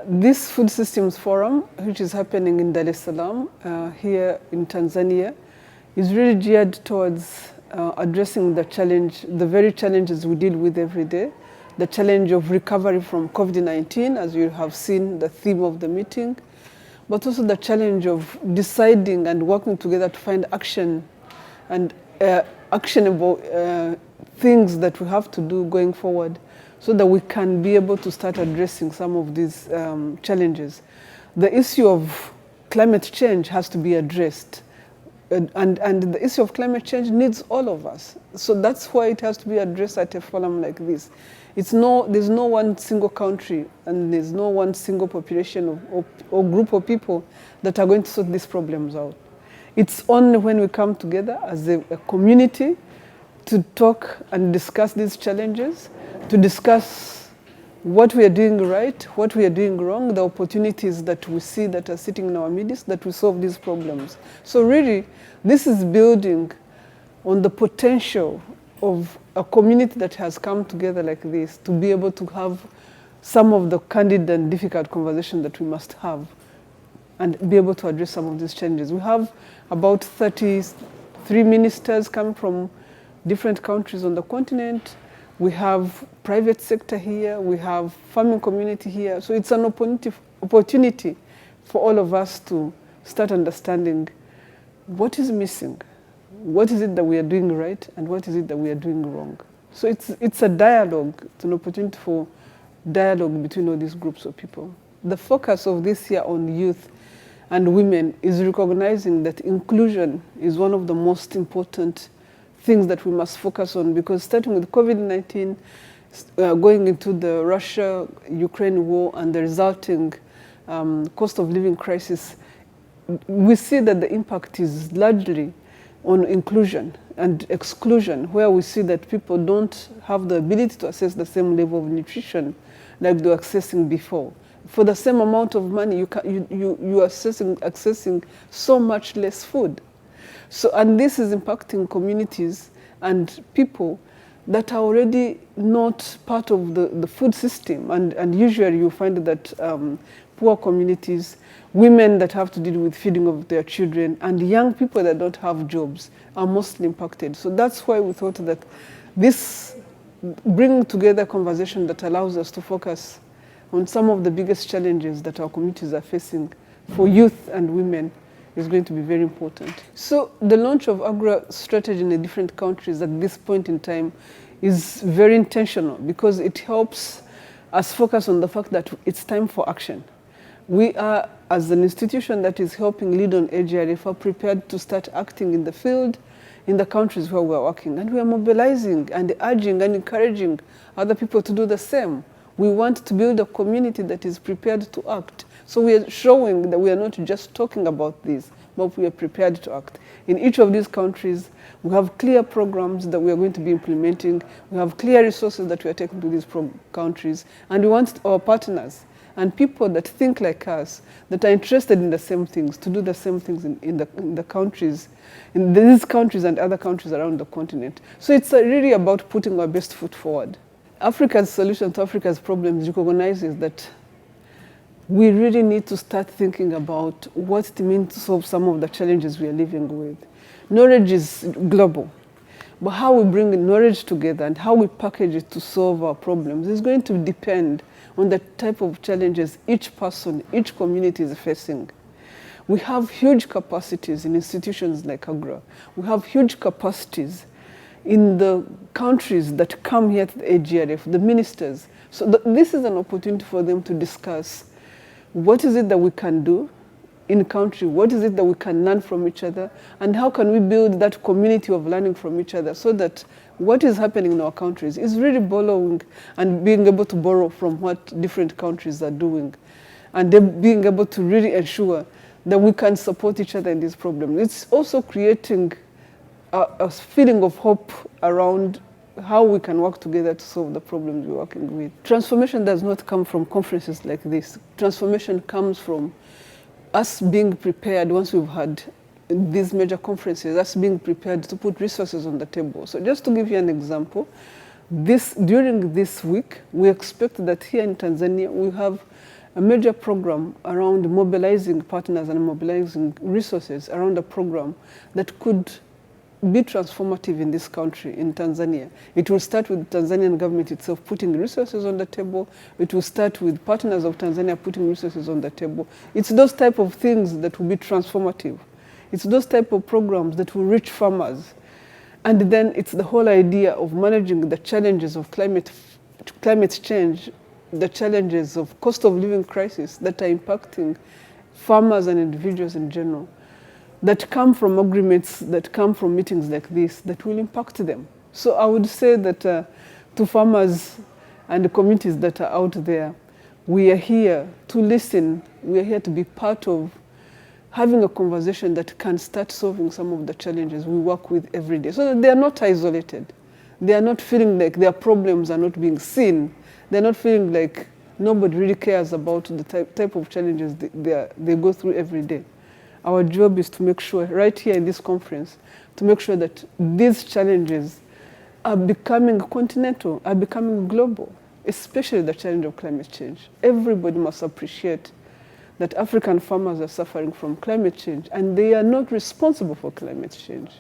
This Food Systems Forum, which is happening in Dar es Salaam, here in Tanzania, is really geared towards addressing the challenge, the very challenges we deal with every day, the challenge of recovery from COVID-19, as you have seen the theme of the meeting, but also the challenge of deciding and working together to find action and actionable things that we have to do going forward, so that we can be able to start addressing some of these challenges. The issue of climate change has to be addressed. And the issue of climate change needs all of us. So that's why it has to be addressed at a forum like this. There's no one single country and there's no one single population or group of people that are going to sort these problems out. It's only when we come together as a community to talk and discuss these challenges, to discuss what we are doing right, what we are doing wrong, the opportunities that we see that are sitting in our midst, that we solve these problems. So really, this is building on the potential of a community that has come together like this to be able to have some of the candid and difficult conversations that we must have and be able to address some of these challenges. We have about 33 ministers coming from different countries on the continent. We have private sector here, we have farming community here. So it's an opportunity for all of us to start understanding what is missing, what is it that we are doing right, and what is it that we are doing wrong. So it's a dialogue, it's an opportunity for dialogue between all these groups of people. The focus of this year on youth and women is recognizing that inclusion is one of the most important things that we must focus on, because starting with COVID-19, going into the Russia-Ukraine war and the resulting cost of living crisis, we see that the impact is largely on inclusion and exclusion, where we see that people don't have the ability to access the same level of nutrition like they were accessing before. For the same amount of money, you are accessing so much less food. So, and this is impacting communities and people that are already not part of the food system. And usually you find that poor communities, women that have to deal with feeding of their children, and young people that don't have jobs are mostly impacted. So that's why we thought that this bringing together conversation that allows us to focus on some of the biggest challenges that our communities are facing for youth and women is going to be very important. So the launch of AGRA strategy in the different countries at this point in time is very intentional, because it helps us focus on the fact that it's time for action. We are, as an institution that is helping lead on AGRA, are prepared to start acting in the field in the countries where we're working. And we are mobilizing and urging and encouraging other people to do the same. We want to build a community that is prepared to act. So we are showing that we are not just talking about this, but we are prepared to act. In each of these countries, we have clear programs that we are going to be implementing. We have clear resources that we are taking to these countries. And we want our partners and people that think like us, that are interested in the same things, to do the same things in the countries, in these countries and other countries around the continent. So it's really about putting our best foot forward. Africa's solution to Africa's problems recognizes that we really need to start thinking about what it means to solve some of the challenges we are living with. Knowledge is global, but how we bring knowledge together and how we package it to solve our problems is going to depend on the type of challenges each person, each community is facing. We have huge capacities in institutions like AGRA. We have huge capacities in the countries that come here to the AGRA, the ministers. So this is an opportunity for them to discuss what is it that we can do in country, what is it that we can learn from each other, and how can we build that community of learning from each other, so that what is happening in our countries is really borrowing and being able to borrow from what different countries are doing, and then being able to really ensure that we can support each other in these problems. It's also creating a feeling of hope around how we can work together to solve the problems we're working with. Transformation does not come from conferences like this. Transformation comes from us being prepared once we've had these major conferences, us being prepared to put resources on the table. So just to give you an example, during this week, we expect that here in Tanzania, we have a major program around mobilizing partners and mobilizing resources around a program that could be transformative in this country, in Tanzania. It will start with the Tanzanian government itself putting resources on the table. It will start with partners of Tanzania putting resources on the table. It's those type of things that will be transformative. It's those type of programs that will reach farmers. And then it's the whole idea of managing the challenges of climate change, the challenges of cost of living crisis that are impacting farmers and individuals in general, that come from agreements, that come from meetings like this, that will impact them. So I would say that to farmers and the communities that are out there, we are here to listen, we are here to be part of having a conversation that can start solving some of the challenges we work with every day, so that they are not isolated. They are not feeling like their problems are not being seen. They're not feeling like nobody really cares about the type of challenges they go through every day. Our job is to make sure, right here in this conference, to make sure that these challenges are becoming continental, are becoming global, especially the challenge of climate change. Everybody must appreciate that African farmers are suffering from climate change, and they are not responsible for climate change.